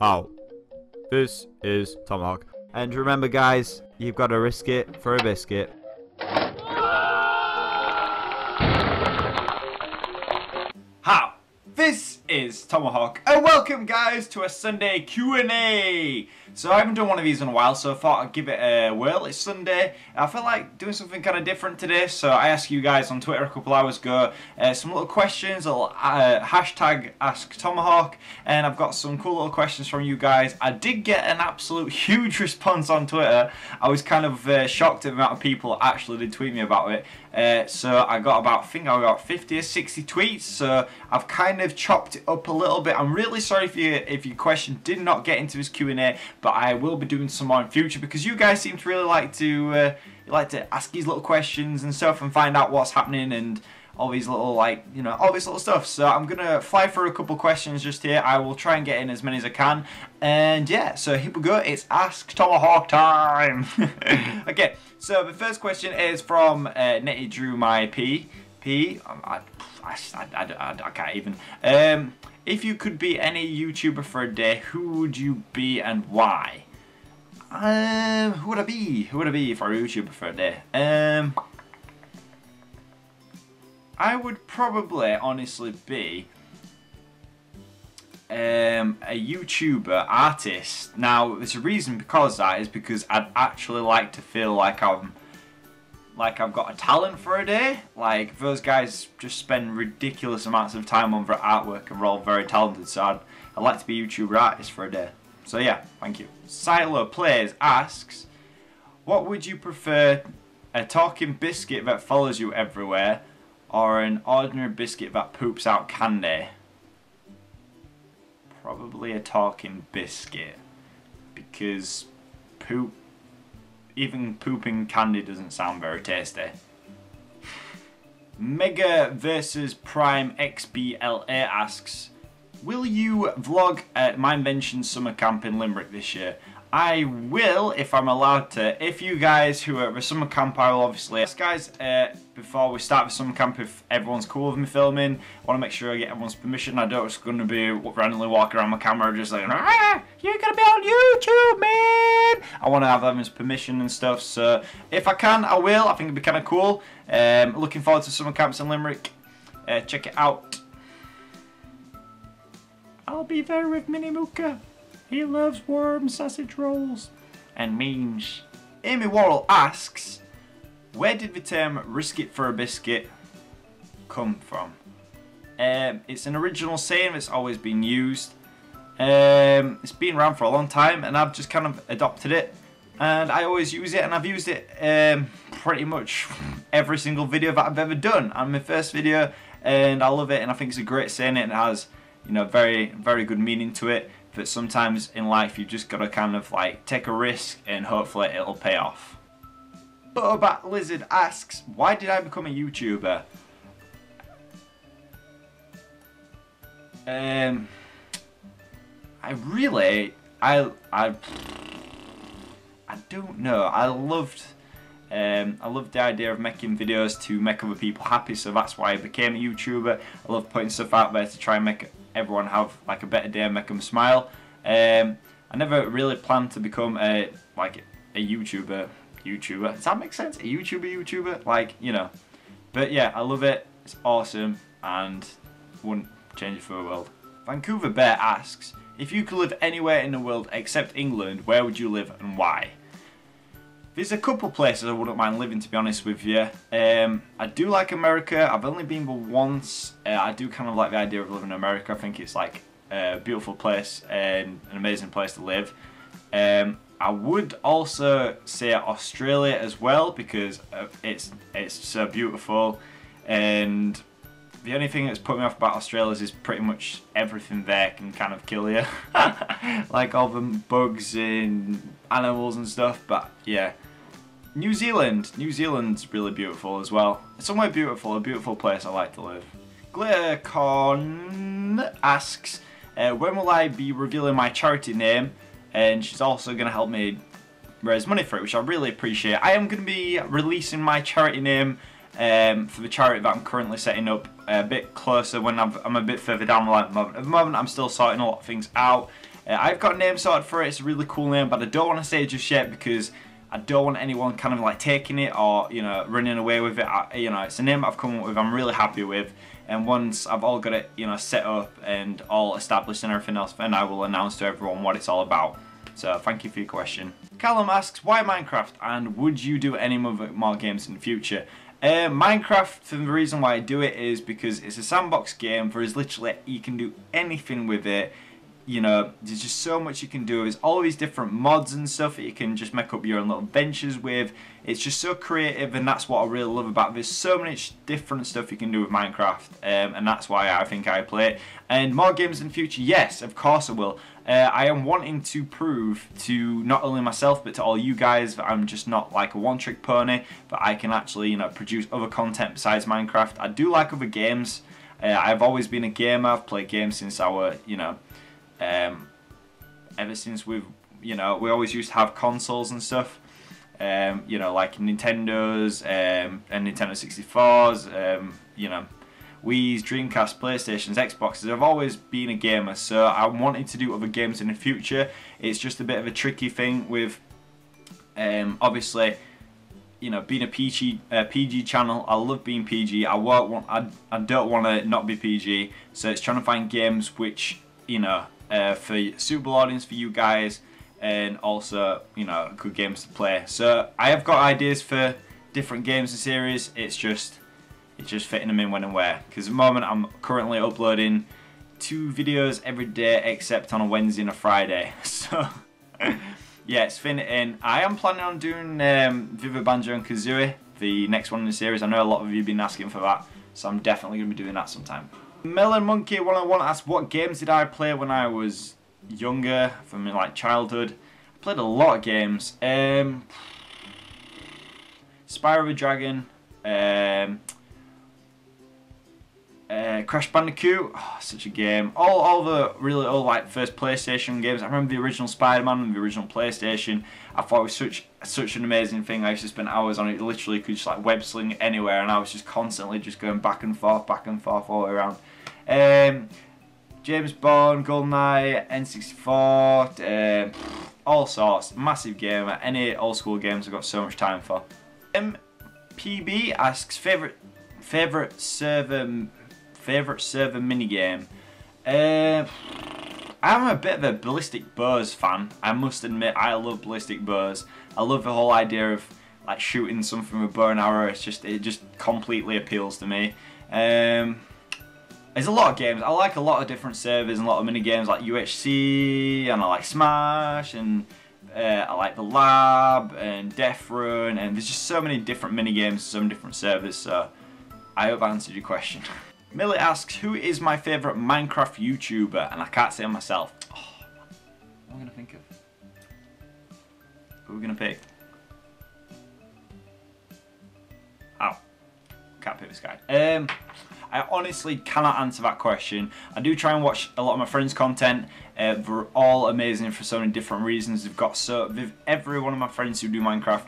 How? This is Tomahawk. And remember guys, you've got to risk it for a biscuit. How? This is Tomahawk, and welcome guys to a Sunday Q&A. So I haven't done one of these in a while, so I thought I'd give it a whirl. It's Sunday. I feel like doing something kind of different today, so I asked you guys on Twitter a couple hours ago some little questions, a little hashtag Ask Tomahawk, and I've got some cool little questions from you guys. I did get an absolute huge response on Twitter. I was kind of shocked at the amount of people that actually did tweet me about it. So I got about, I think I got 50 or 60 tweets, so I've kind of chopped it up a little bit. I'm really sorry if your question did not get into this Q&A, but I will be doing some more in future because you guys seem to really like to ask these little questions and stuff and find out what's happening and all these little, like, you know, all this little stuff. So I'm gonna fly through a couple questions just here. I will try and get in as many as I can, and yeah, so here we go. It's Ask Tomahawk time. Okay, so the first question is from Netty Drew My P. I can't even. If you could be any YouTuber for a day, who would you be and why? Who would I be? Who would I be for a YouTuber for a day? I would probably honestly be a YouTuber artist. Now, there's a reason because that is because I'd actually like to feel like I've got a talent for a day. Like, those guys just spend ridiculous amounts of time on their artwork and we're all very talented, so I'd like to be a YouTuber artist for a day. So yeah, thank you. Silo Plays asks, what would you prefer, a talking biscuit that follows you everywhere or an ordinary biscuit that poops out candy? Probably a talking biscuit, because even pooping candy doesn't sound very tasty. Mega versus Prime XBLA asks, will you vlog at my invention summer camp in Limerick this year? I will, if I'm allowed to. If you guys who are at the summer camp, I will obviously ask guys before we start the summer camp if everyone's cool with me filming. I want to make sure I get everyone's permission. I don't just going to be randomly walking around my camera just like, ah, you're going to be on YouTube, man. I want to have everyone's permission and stuff. So if I can, I will. I think it'd be kind of cool. Looking forward to summer camps in Limerick. Check it out. I'll be there with Mini Mooka. He loves worm sausage rolls and memes. Amy Worrell asks, where did the term risk it for a biscuit come from? It's an original saying that's always been used. It's been around for a long time and I've just kind of adopted it. And I always use it, and I've used it pretty much every single video that I've ever done. And my first video, and I love it, and I think it's a great saying. It has, you know, very, very good meaning to it. That sometimes in life you've just got to kind of like take a risk and hopefully it'll pay off. Butterbat Lizard asks, why did I become a YouTuber? I don't know. I loved the idea of making videos to make other people happy, so that's why I became a YouTuber. I love putting stuff out there to try and make everyone have like a better day and make them smile. I never really planned to become a YouTuber. Does that make sense? A YouTuber? Like, you know. But yeah, I love it. It's awesome and wouldn't change it for the world. Vancouver Bear asks, if you could live anywhere in the world except England, where would you live and why? There's a couple places I wouldn't mind living, to be honest with you. I do like America. I've only been there once. I do kind of like the idea of living in America. I think it's like a beautiful place and an amazing place to live. I would also say Australia as well, because it's so beautiful, and the only thing that's put me off about Australia is pretty much everything there can kind of kill you. Like all the bugs and animals and stuff, but yeah. New Zealand's really beautiful as well. It's somewhere beautiful, a beautiful place I like to live. Glittercon asks, when will I be revealing my charity name? And she's also going to help me raise money for it, which I really appreciate. I am going to be releasing my charity name for the charity that I'm currently setting up a bit closer when I'm a bit further down the line at the moment. I'm still sorting a lot of things out. I've got a name sorted for it. It's a really cool name, but I don't want to say it just yet because I don't want anyone kind of like taking it or, you know, running away with it. You know, it's a name I've come up with, I'm really happy with. And once I've all got it, you know, set up and all established and everything else, then I will announce to everyone what it's all about. So thank you for your question. Callum asks, why Minecraft, and would you do any more games in the future? Minecraft, the reason why I do it is because it's a sandbox game. There is literally, you can do anything with it. You know, there's just so much you can do. There's all these different mods and stuff that you can just make up your own little benches with. It's just so creative, and that's what I really love about it. There's so much different stuff you can do with Minecraft, and that's why I think I play it. And more games in the future, yes, of course I will. I am wanting to prove to not only myself but to all you guys that I'm just not like a one-trick pony, but I can actually, you know, produce other content besides Minecraft. I do like other games. I've always been a gamer. I've played games since I was, you know, ever since we always used to have consoles and stuff, you know, like Nintendos and Nintendo 64s, you know, Wii's, Dreamcast, PlayStations, Xboxes. I've always been a gamer, so I'm wanting to do other games in the future. It's just a bit of a tricky thing with, obviously, you know, being a PG channel. I love being PG. I don't want to not be PG. So it's trying to find games which, you know, for suitable audience for you guys, and also, you know, good games to play. So I have got ideas for different games and series. It's just fitting them in when and where. Because at the moment I'm currently uploading 2 videos every day except on a Wednesday and a Friday. So yeah, it's fitting in. I am planning on doing Viva Banjo and Kazooie, the next one in the series. I know a lot of you have been asking for that, so I'm definitely going to be doing that sometime. Melon Monkey 101 asks, what games did I play when I was younger, from like childhood? I played a lot of games. Spyro the Dragon, Crash Bandicoot, oh, such a game. All the really old like first PlayStation games. I remember the original Spider-Man and the original PlayStation. I thought it was such an amazing thing. I used to spend hours on it. Literally could just like web sling anywhere, and I was just constantly just going back and forth all the way around. James Bond, GoldenEye, N64, all sorts. Massive gamer. Any old school games I've got so much time for. PB asks favorite server minigame. I'm a bit of a ballistic bows fan. I must admit, I love ballistic bows. I love the whole idea of like shooting something with a bow and arrow. It just completely appeals to me. There's a lot of games. I like a lot of different servers and a lot of mini games like UHC, and I like Smash, and I like the Lab and Death Run, and there's just so many different mini games, so many different servers. So I hope I answered your question. Millie asks, who is my favourite Minecraft YouTuber? And I can't say myself. Oh, what am I going to think of? Who are we going to pick? Oh, can't pick this guy. I honestly cannot answer that question. I do try and watch a lot of my friends' content. They're all amazing for so many different reasons. Every one of my friends who do Minecraft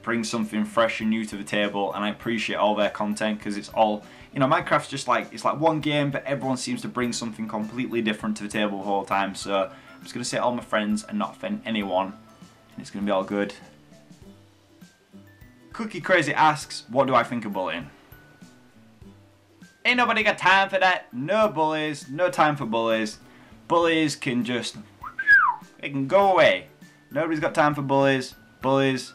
brings something fresh and new to the table, and I appreciate all their content because it's all, you know, Minecraft's just like, it's like one game, but everyone seems to bring something completely different to the table the whole time. So I'm just gonna say all my friends and not offend anyone, and it's gonna be all good. Cookie Crazy asks, what do I think of bullying? Ain't nobody got time for that. No bullies, no time for bullies. Bullies can just, they can go away. Nobody's got time for bullies. Bullies,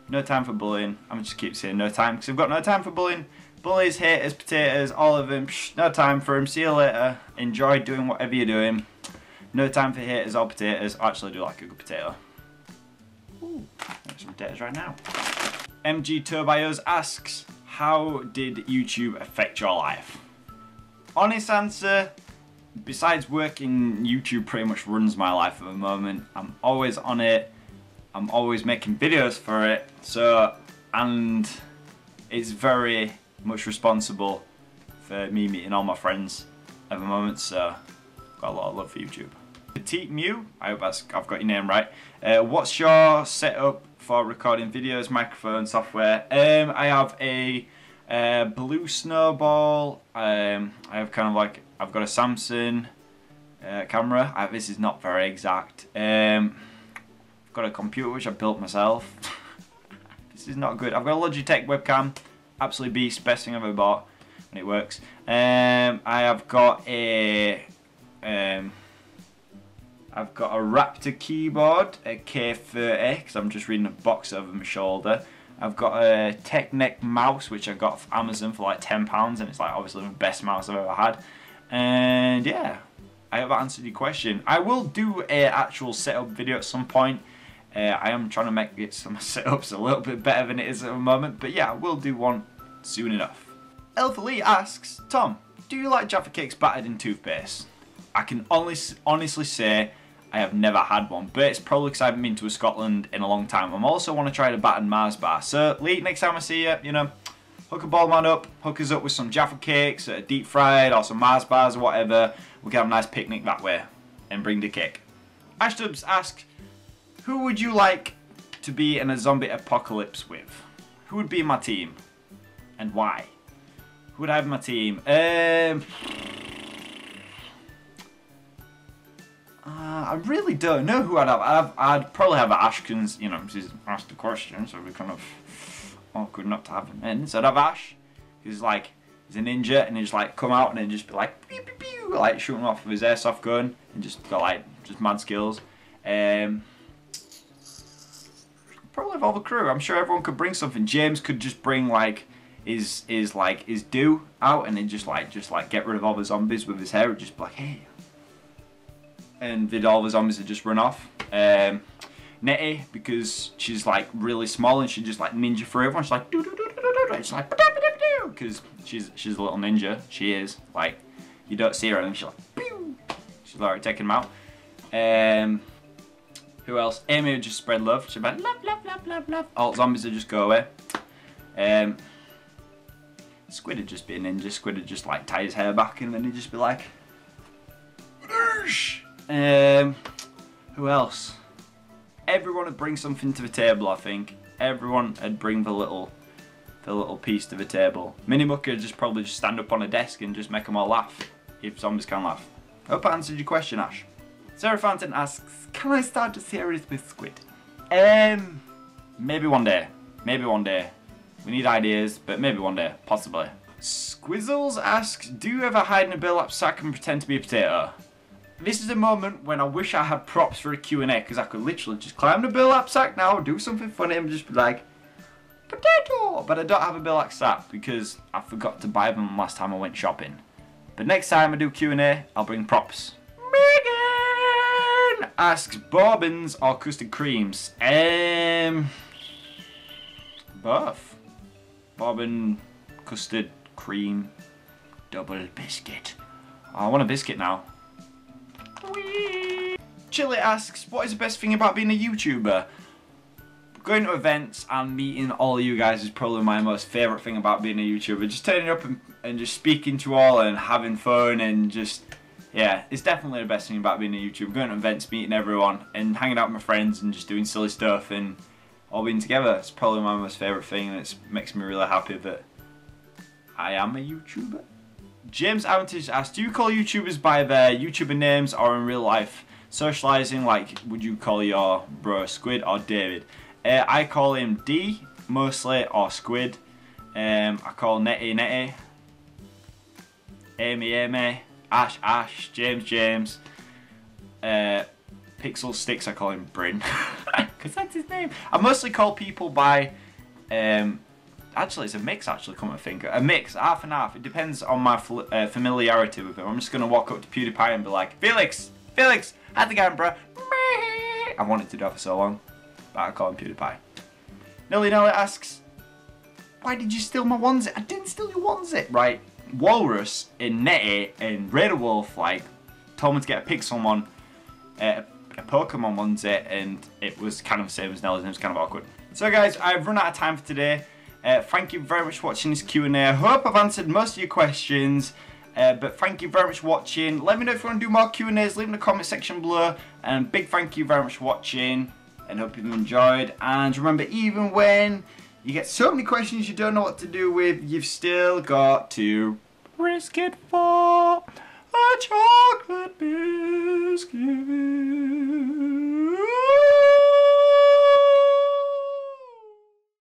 no time for bullying. I'm gonna just keep saying no time because we've got no time for bullying. Bullies, haters, potatoes, all of them. No time for them. See you later. Enjoy doing whatever you're doing. No time for haters or potatoes. I actually do like a good potato. Ooh, there's some potatoes right now. MG Turbios asks, how did YouTube affect your life? Honest answer, besides working, YouTube pretty much runs my life at the moment. I'm always on it. I'm always making videos for it. So, and it's very much responsible for me meeting all my friends at the moment. So, got a lot of love for YouTube. Petite Mew, I hope I've got your name right. What's your setup for recording videos, microphone, software? I have a blue snowball. I have kind of like, I've got a Samsung camera. This is not very exact. I've got a computer which I built myself. This is not good. I've got a Logitech webcam. Absolutely beast. Best thing I've ever bought. And it works. I have got a Raptor keyboard, a K30, because I'm just reading a box over my shoulder. I've got a Technic mouse, which I got off Amazon for like £10, and it's like obviously the best mouse I've ever had. And yeah, I hope that answered your question. I will do a actual setup video at some point. I am trying to make it some setups a little bit better than it is at the moment, but yeah, I will do one soon enough. Elfa Lee asks, Tom, do you like Jaffa cakes battered in toothpaste? I can honestly say I have never had one, but it's probably because I haven't been to Scotland in a long time. I also want to try the battered Mars bar. So Lee, next time I see you, you know, hook a ball man up, hook us up with some Jaffa cakes, deep fried, or some Mars bars or whatever. We can have a nice picnic that way and bring the cake. Ashtubs asks, who would you like to be in a zombie apocalypse with? Who would be in my team and why? Who would I have in my team? I really don't know who I'd have. I'd probably have Ash, because, you know, he's asked the question, so it'd be kind of awkward not to have him in. So I'd have Ash, because, like, he's a ninja, and he'd just, like, come out and then just be like, pew, pew, pew, like, shooting off with his airsoft gun, and just got, like, just mad skills. Probably have all the crew. I'm sure everyone could bring something. James could just bring, like, his do out, and then just get rid of all the zombies with his hair. It'd just be like, hey. And then all the zombies would just run off. Nettie, because she's like really small and she just like ninja through everyone. She's like, she's like, because she's a little ninja. She is like, you don't see her and she's like, pew. She's already taking them out. Who else? Amy would just spread love. She'd be like, love, love, love, love, love. All zombies would just go away. Squid would just be a ninja. Squid would just like tie his hair back and then he'd just be like, who else? Everyone would bring something to the table, I think. Everyone would bring the little piece to the table. Minimuck would just probably just stand up on a desk and just make them all laugh, if zombies can laugh. Hope I answered your question, Ash. Sarah Fountain asks, can I start a series with Squid? Maybe one day. Maybe one day. We need ideas, but maybe one day. Possibly. Squizzles asks, do you ever hide in a burlap sack and pretend to be a potato? This is a moment when I wish I had props for a Q&A, because I could literally just climb the burlap sack now, do something funny and just be like, potato! But I don't have a burlap sack because I forgot to buy them last time I went shopping. But next time I do Q&A, I'll bring props. Megan asks, bourbons or custard creams? Both. Bourbon, custard, cream, double biscuit. Oh, I want a biscuit now. Whee! Chili asks, what is the best thing about being a YouTuber? Going to events and meeting all of you guys is probably my most favourite thing about being a YouTuber. Just turning up and just speaking to all and having fun and just, yeah, it's definitely the best thing about being a YouTuber. Going to events, meeting everyone and hanging out with my friends and just doing silly stuff and all being together. It's probably my most favourite thing and it makes me really happy that I am a YouTuber. James Armitage asked, do you call YouTubers by their YouTuber names or in real life? Socializing, like, would you call your bro Squid or David? I call him D, mostly, or Squid. I call Nettie, Nettie. Amy, Amy. Ash, Ash. James, James. Pixel Sticks, I call him Bryn. Because that's his name. I mostly call people by... actually, it's a mix, actually, come to think. A mix, half and half. It depends on my familiarity with him. I'm just going to walk up to PewDiePie and be like, Felix! Felix! How's it going, bro? I wanted to do that for so long. But I call him PewDiePie. Nelly asks, why did you steal my onesie? I didn't steal your onesie. Right, Walrus and Nettie and Raider Wolf, like, told me to get a Pixelmon, a Pokemon onesie, and it was kind of the same as Nelly's, and it was kind of awkward. So guys, I've run out of time for today. Thank you very much for watching this Q&A. I hope I've answered most of your questions. But thank you very much for watching. Let me know if you want to do more Q&As. Leave in the comment section below. And big thank you very much for watching. And hope you've enjoyed. And remember, even when you get so many questions you don't know what to do with, you've still got to risk it for a chocolate biscuit.